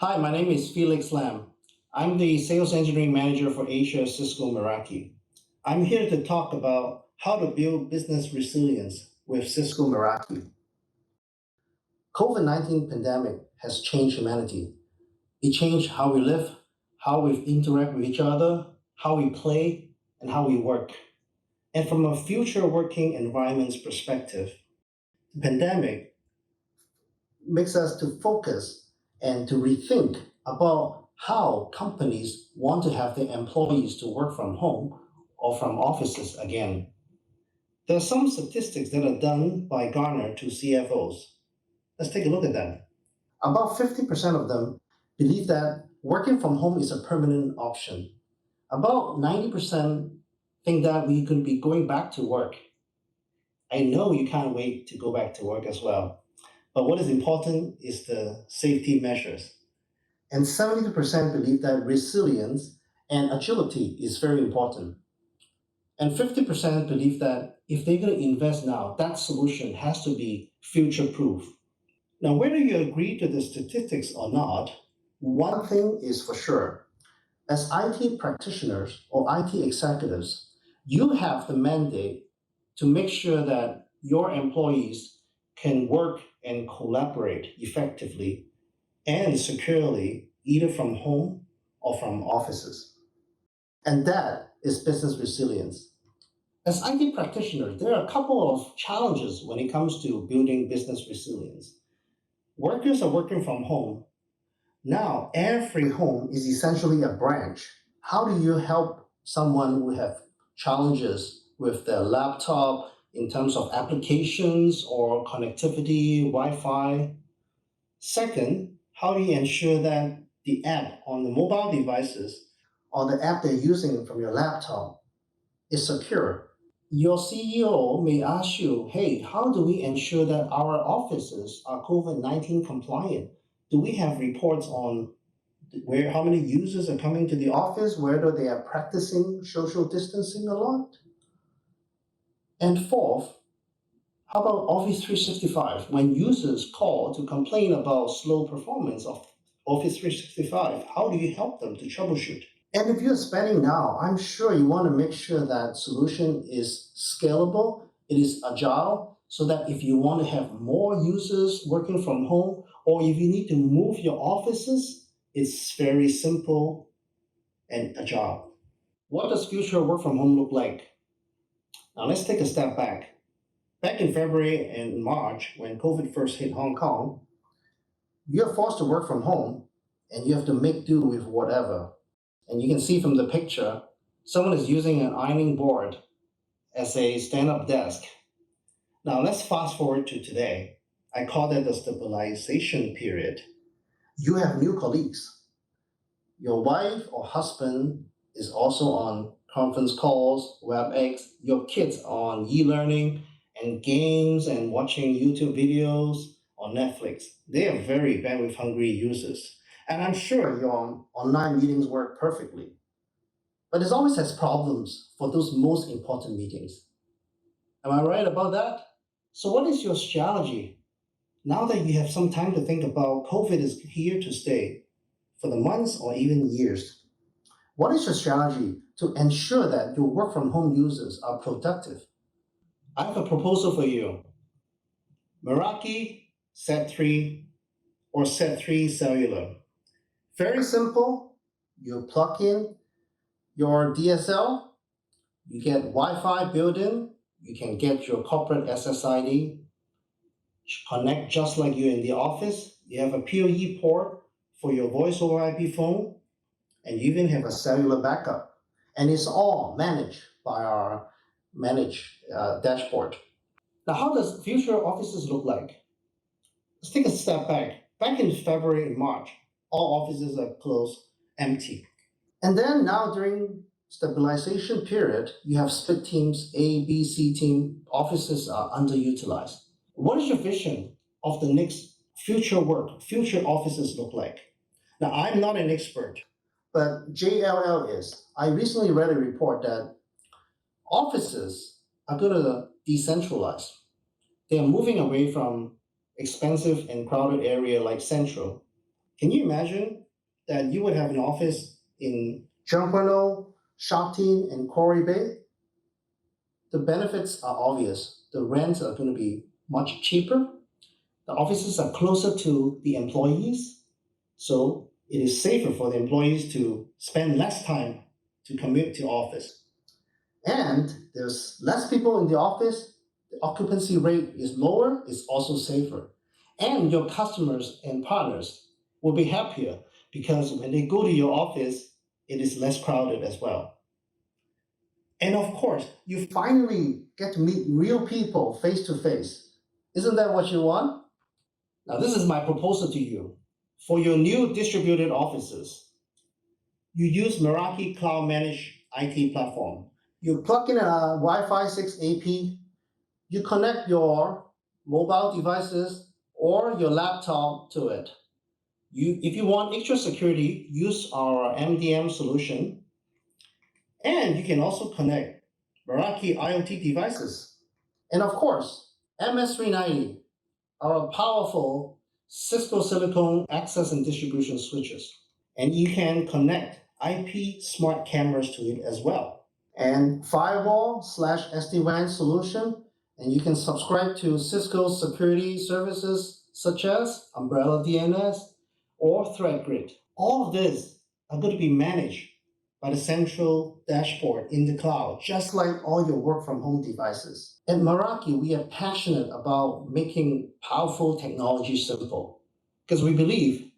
Hi, my name is Felix Lam. I'm the Sales Engineering Manager for Asia Cisco Meraki. I'm here to talk about how to build business resilience with Cisco Meraki. COVID-19 pandemic has changed humanity. It changed how we live, how we interact with each other, how we play, and how we work. And from a future working environments perspective, the pandemic makes us to focus and to rethink about how companies want to have their employees to work from home or from offices again. There are some statistics that are done by Gartner to CFOs. Let's take a look at them. About 50% of them believe that working from home is a permanent option. About 90% think that we could be going back to work. I know you can't wait to go back to work as well. But what is important is the safety measures. And 72% believe that resilience and agility is very important. And 50% believe that if they're going to invest now, that solution has to be future proof. Now, whether you agree to the statistics or not, one thing is for sure. As IT practitioners or IT executives, you have the mandate to make sure that your employees can work and collaborate effectively and securely, either from home or from offices. And that is business resilience. As IT practitioners, there are a couple of challenges when it comes to building business resilience. Workers are working from home. Now, every home is essentially a branch. How do you help someone who have challenges with their laptop in terms of applications or connectivity, Wi-Fi? Second, how do you ensure that the app on the mobile devices or the app they're using from your laptop is secure? Your CEO may ask you, hey, how do we ensure that our offices are COVID-19 compliant? Do we have reports on how many users are coming to the office, whether they are practicing social distancing a lot? And fourth, how about Office 365? When users call to complain about slow performance of Office 365, how do you help them to troubleshoot? And if you're spending now, I'm sure you want to make sure that solution is scalable, it is agile, so that if you want to have more users working from home, or if you need to move your offices, it's very simple and agile. What does future work from home look like? Now let's take a step back. Back in February and March, when COVID first hit Hong Kong, you're forced to work from home and you have to make do with whatever. And you can see from the picture, someone is using an ironing board as a stand-up desk. Now let's fast forward to today. I call that the stabilization period. You have new colleagues. Your wife or husband is also on conference calls, WebEx, your kids on e-learning and games and watching YouTube videos on Netflix. They are very bandwidth hungry users. And I'm sure your online meetings work perfectly. But it always has problems for those most important meetings. Am I right about that? So what is your strategy? Now that you have some time to think about COVID is here to stay for the months or even years, what is your strategy to ensure that your work from home users are productive? I have a proposal for you. Meraki Set 3 or Set 3 Cellular. Very simple. You plug in your DSL, you get Wi-Fi built in, you can get your corporate SSID, connect just like you're in the office. You have a PoE port for your voice over IP phone, and you even have a cellular backup. And it's all managed by our managed dashboard. Now, how does future offices look like? Let's take a step back. Back in February and March, all offices are closed, empty. And then now during stabilization period, you have split teams, A, B, C team, offices are underutilized. What is your vision of the next future work, future offices look like? Now, I'm not an expert, but JLL is. I recently read a report that offices are going to decentralize. They are moving away from expensive and crowded area like Central Can you imagine that you would have an office in Jean-Pernot, Sharpton, and Quarry Bay? The benefits are obvious. The rents are going to be much cheaper. The offices are closer to the employees, so it is safer for the employees to spend less time to commute to office. And there's less people in the office, the occupancy rate is lower, it's also safer. And your customers and partners will be happier because when they go to your office, it is less crowded as well. And of course, you finally get to meet real people face to face. Isn't that what you want? Now, this is my proposal to you. For your new distributed offices, you use Meraki Cloud Managed IT Platform. You plug in a Wi-Fi 6 AP, you connect your mobile devices or your laptop to it. If you want extra security, use our MDM solution. And you can also connect Meraki IoT devices. And of course, MS390, our powerful Cisco silicon access and distribution switches. And you can connect IP smart cameras to it as well. And firewall/SD-WAN solution, and you can subscribe to Cisco security services such as Umbrella DNS or ThreatGrid. All of this are going to be managed by the central dashboard in the cloud, just like all your work from home devices. At Meraki, we are passionate about making powerful technology simple because we believe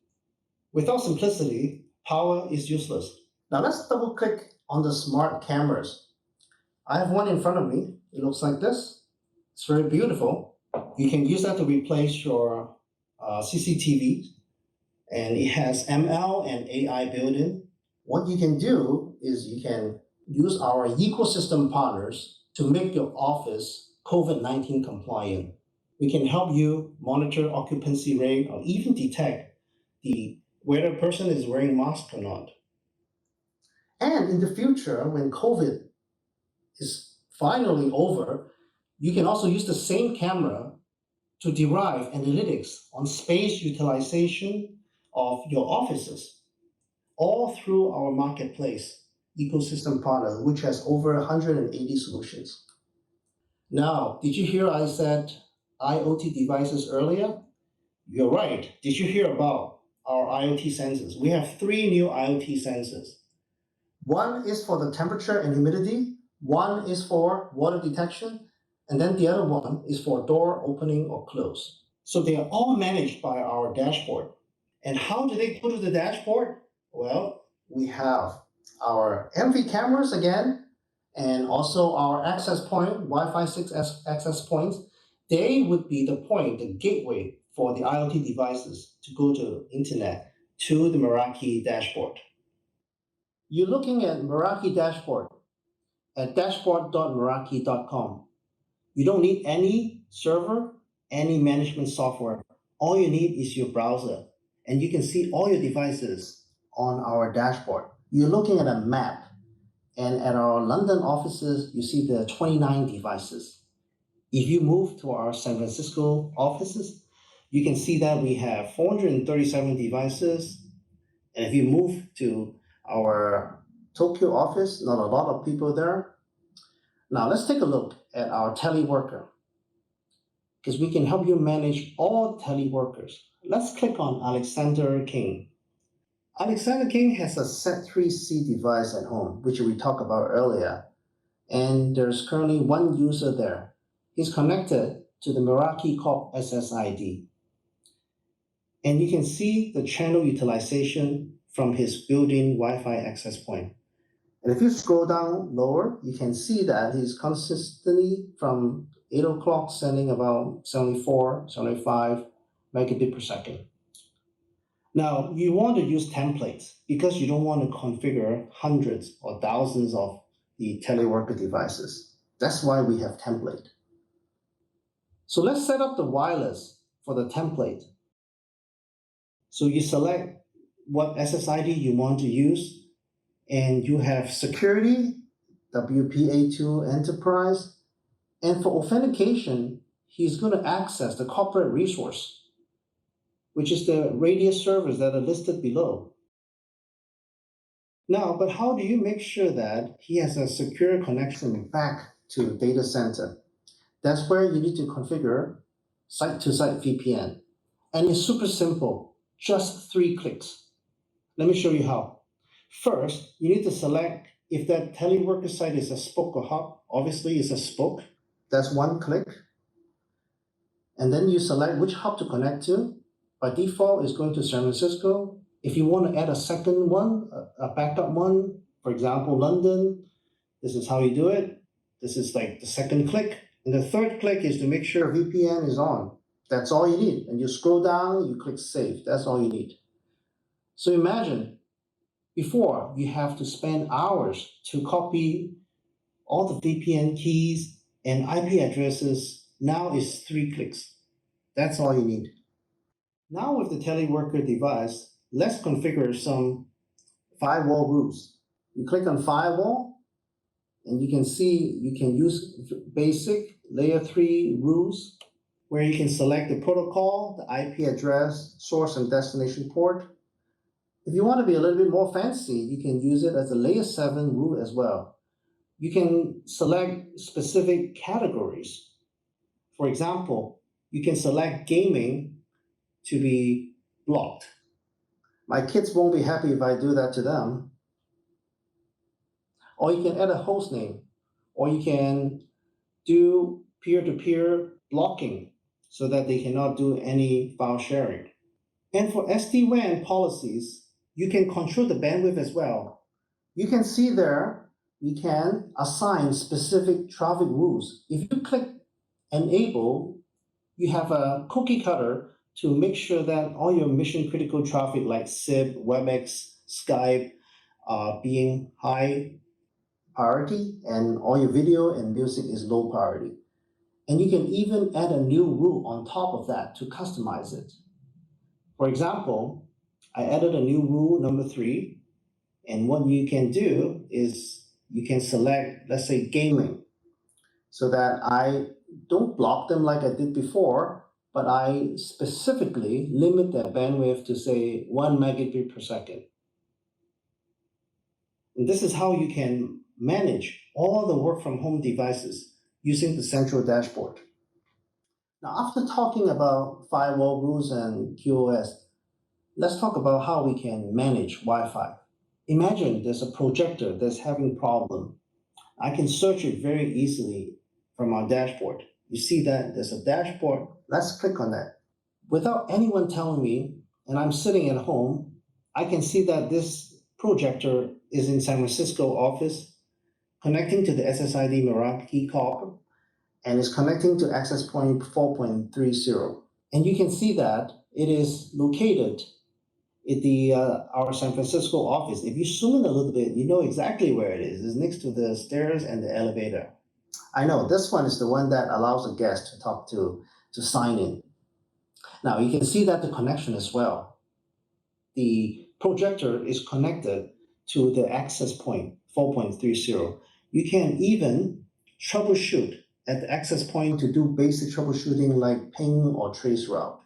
without simplicity, power is useless. Now let's double click on the smart cameras. I have one in front of me. It looks like this. It's very beautiful. You can use that to replace your CCTV, and it has ML and AI built in. What you can do is you can use our ecosystem partners to make your office COVID-19 compliant. We can help you monitor occupancy rate or even detect whether a person is wearing mask or not. And in the future, when COVID is finally over, you can also use the same camera to derive analytics on space utilization of your offices, all through our marketplace ecosystem partner, which has over 180 solutions. Now, did you hear I said IoT devices earlier? You're right. Did you hear about our IoT sensors? We have 3 new IoT sensors. One is for the temperature and humidity, one is for water detection, and then the other one is for door opening or close. So they are all managed by our dashboard. And how do they go to the dashboard? Well, we have our MV cameras again, and also our access point, Wi-Fi 6 access points. They would be the point, the gateway for the IoT devices to go to internet, to the Meraki dashboard. You're looking at Meraki Dashboard at dashboard.meraki.com. You don't need any server, any management software. All you need is your browser, and you can see all your devices on our dashboard. You're looking at a map, and at our London offices, you see the 29 devices. If you move to our San Francisco offices, you can see that we have 437 devices. And if you move to our Tokyo office, not a lot of people there. Now let's take a look at our teleworker, because we can help you manage all teleworkers. Let's click on Alexander King. Alexander King has a Z3C device at home, which we talked about earlier. And there's currently one user there. He's connected to the Meraki Corp SSID. And you can see the channel utilization from his built-in Wi-Fi access point. And if you scroll down lower, you can see that he's consistently from 8 o'clock sending about 74, 75 megabit per second. Now, you want to use templates because you don't want to configure hundreds or thousands of the teleworker devices. That's why we have template. So let's set up the wireless for the template. So you select what SSID you want to use, and you have security, WPA2 enterprise, and for authentication, he's going to access the corporate resource. which is the radius servers that are listed below. Now, but how do you make sure that he has a secure connection back to data center? That's where you need to configure site-to-site VPN. And it's super simple, just 3 clicks. Let me show you how. First, you need to select if that teleworker site is a spoke or hub. Obviously, it's a spoke. That's 1 click. And then you select which hub to connect to. By default, it's going to San Francisco. If you want to add a second one, a backup one, for example, London, this is how you do it. This is like the second click. And the third click is to make sure VPN is on. That's all you need. And you scroll down, you click save. That's all you need. So imagine, before you have to spend hours to copy all the VPN keys and IP addresses. Now it's 3 clicks. That's all you need. Now with the teleworker device, let's configure some firewall rules. You click on firewall, and you can see you can use basic layer 3 rules where you can select the protocol, the IP address, source and destination port. If you want to be a little bit more fancy, you can use it as a layer 7 rule as well. You can select specific categories. For example, you can select gaming to be blocked. My kids won't be happy if I do that to them. Or you can add a host name, or you can do peer-to-peer blocking so that they cannot do any file sharing. And for SD-WAN policies, you can control the bandwidth as well. You can see there, we can assign specific traffic rules. If you click enable, you have a cookie cutter to make sure that all your mission critical traffic like SIP, WebEx, Skype are being high priority, and all your video and music is low priority. And you can even add a new rule on top of that to customize it. For example, I added a new rule number 3, and what you can do is you can select, let's say, gaming, so that I don't block them like I did before, but I specifically limit their bandwidth to say 1 megabit per second. And this is how you can manage all the work from home devices using the central dashboard. Now, after talking about firewall rules and QoS, let's talk about how we can manage Wi-Fi. Imagine there's a projector that's having a problem. I can search it very easily from our dashboard. You see that there's a dashboard. Let's click on that. Without anyone telling me, and I'm sitting at home, I can see that this projector is in San Francisco office, connecting to the SSID Meraki Corp, and is connecting to access point 4.30. And you can see that it is located at our San Francisco office. If you zoom in a little bit, you know exactly where it is. It's next to the stairs and the elevator. I know this one is the one that allows a guest to talk to sign in. Now you can see that the connection as well. The projector is connected to the access point 4.30. You can even troubleshoot at the access point to do basic troubleshooting like ping or trace route.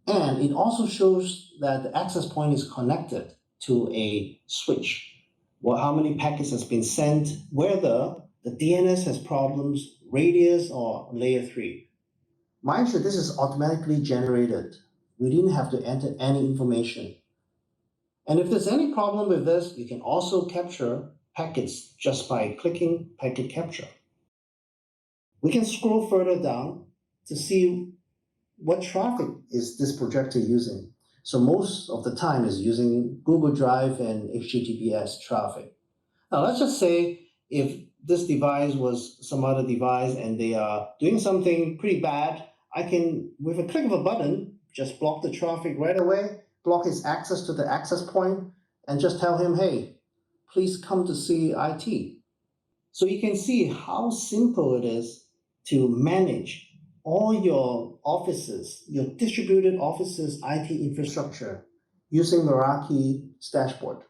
And it also shows that the access point is connected to a switch. Well, how many packets has been sent, whether the DNS has problems, radius or layer 3. Mind you, this is automatically generated. We didn't have to enter any information. And if there's any problem with this, you can also capture packets just by clicking packet capture. We can scroll further down to see what traffic is this projector using. So most of the time is using Google Drive and HTTPS traffic. Now let's just say if this device was some other device and they are doing something pretty bad, I can, with a click of a button, just block the traffic right away, block his access to the access point, and just tell him, hey, please come to see IT. So you can see how simple it is to manage all your offices, your distributed offices IT infrastructure using Meraki Dashboard.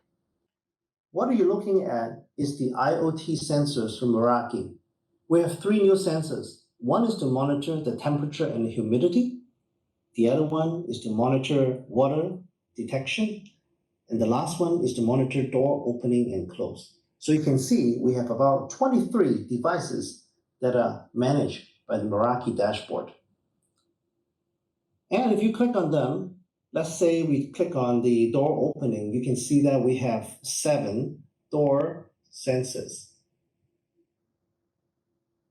What you're looking at is the IoT sensors from Meraki. We have 3 new sensors. One is to monitor the temperature and the humidity. The other one is to monitor water detection. And the last one is to monitor door opening and close. So you can see we have about 23 devices that are managed by the Meraki Dashboard. And if you click on them, let's say we click on the door opening, you can see that we have 7 door sensors.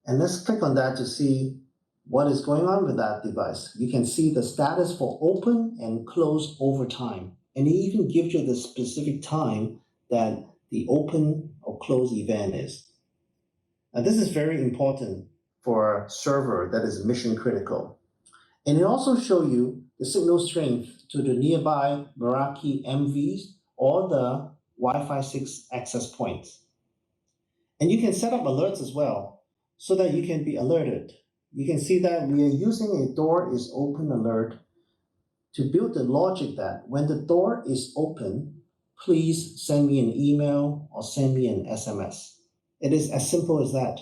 And let's click on that to see what is going on with that device. You can see the status for open and close over time. And it even gives you the specific time that the open or close event is. Now, this is very important for a server that is mission critical. And it also shows you the signal strength to the nearby Meraki MVs or the Wi-Fi 6 access points. And you can set up alerts as well so that you can be alerted. You can see that we are using a door is open alert to build the logic that when the door is open, please send me an email or send me an SMS. It is as simple as that.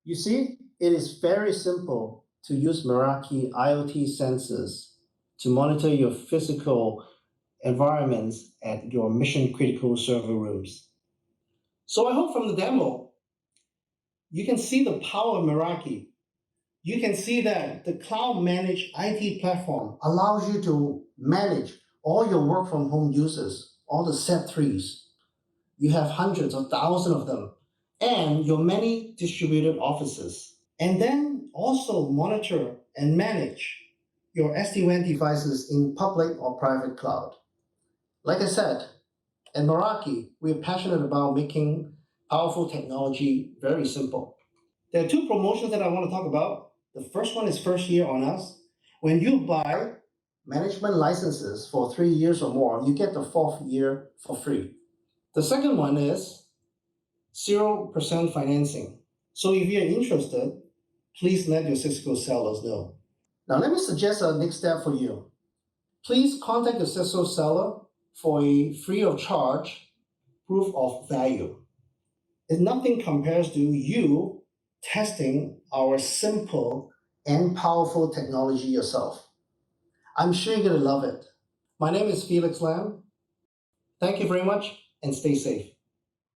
You see, it is very simple to use Meraki IoT Sensors to monitor your physical environments at your mission-critical server rooms. So I hope from the demo, you can see the power of Meraki. You can see that the cloud-managed IT platform allows you to manage all your work-from-home users, all the set-3s. You have hundreds or thousands of them, and your many distributed offices. And then also monitor and manage your SD-WAN devices in public or private cloud. Like I said, at Meraki, we're passionate about making powerful technology very simple. There are 2 promotions that I want to talk about. The first one is first year on us. When you buy management licenses for 3 years or more, you get the 4th year for free. The second one is 0% financing. So if you're interested, please let your Cisco sellers know. Now let me suggest a next step for you. Please contact your Cisco seller for a free of charge proof of value. And nothing compares to you testing our simple and powerful technology yourself. I'm sure you're going to love it. My name is Felix Lam. Thank you very much and stay safe.